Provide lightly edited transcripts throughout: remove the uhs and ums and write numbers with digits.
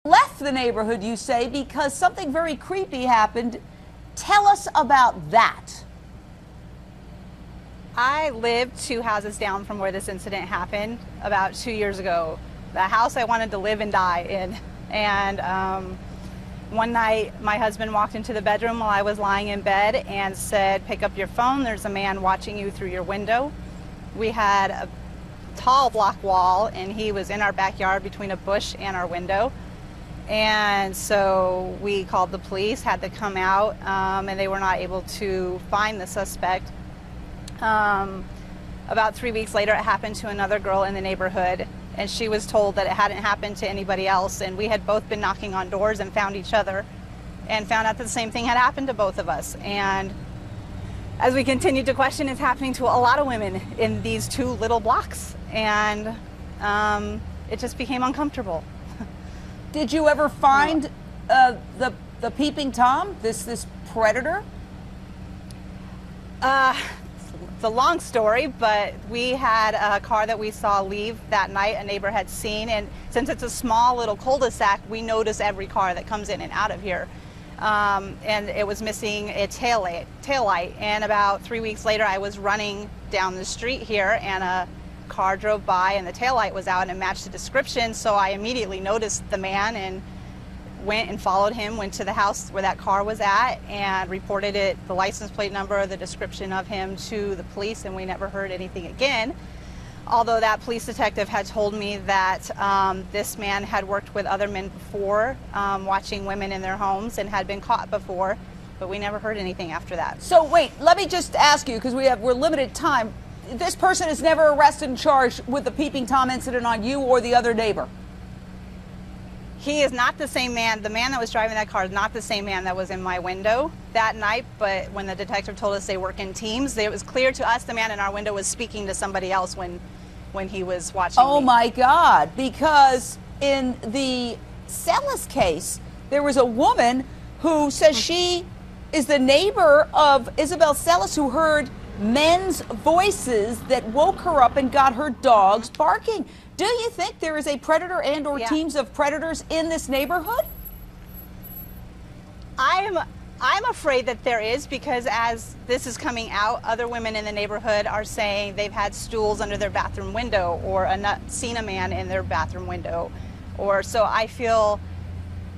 Left the neighborhood, you say, because something very creepy happened. Tell us about that. I lived 2 houses down from where this incident happened about 2 years ago. The house I wanted to live and die in. And one night my husband walked into the bedroom while I was lying in bed and said, "Pick up your phone, there's a man watching you through your window." We had a tall block wall and he was in our backyard between a bush and our window. And so we called the police, had to come out, and they were not able to find the suspect. About 3 weeks later, it happened to another girl in the neighborhood, and she was told that it hadn't happened to anybody else. And we had both been knocking on doors and found each other and found out that the same thing had happened to both of us. And as we continued to question, it's happening to a lot of women in these 2 little blocks. And it just became uncomfortable. Did you ever find the peeping Tom, this predator? It's a long story, but we had a car that we saw leave that night. A neighbor had seen, and since it's a small little cul-de-sac, we notice every car that comes in and out of here. And it was missing a tail light. And about 3 weeks later, I was running down the street here, and a car drove by and the taillight was out and it matched the description. So I immediately noticed the man and went and followed him, went to the house where that car was at and reported it, the license plate number, the description of him, to the police, and we never heard anything again. Although that police detective had told me that this man had worked with other men before, watching women in their homes, and had been caught before, but we never heard anything after that. So wait, let me just ask you, because we're limited time. This person is never arrested and charged with the peeping Tom incident on you or the other neighbor? He is not the same man. The man that was driving that car is not the same man that was in my window that night, but when the detective told us they work in teams, it was clear to us the man in our window was speaking to somebody else when he was watching Oh me. my God, because in the Sellis case, there was a woman who says she is the neighbor of Isabel Sellis, who heard men's voices that woke her up and got her dogs barking. Do you think there is a predator and or teams of predators in this neighborhood? I'm afraid that there is, because as this is coming out, other women in the neighborhood are saying they've had stools under their bathroom window, or seen a man in their bathroom window. Or so I feel,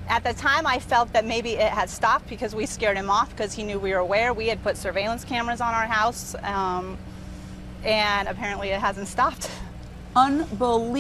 at the time I felt that maybe it had stopped because we scared him off because he knew we were aware. We had put surveillance cameras on our house, and apparently it hasn't stopped. Unbelievable.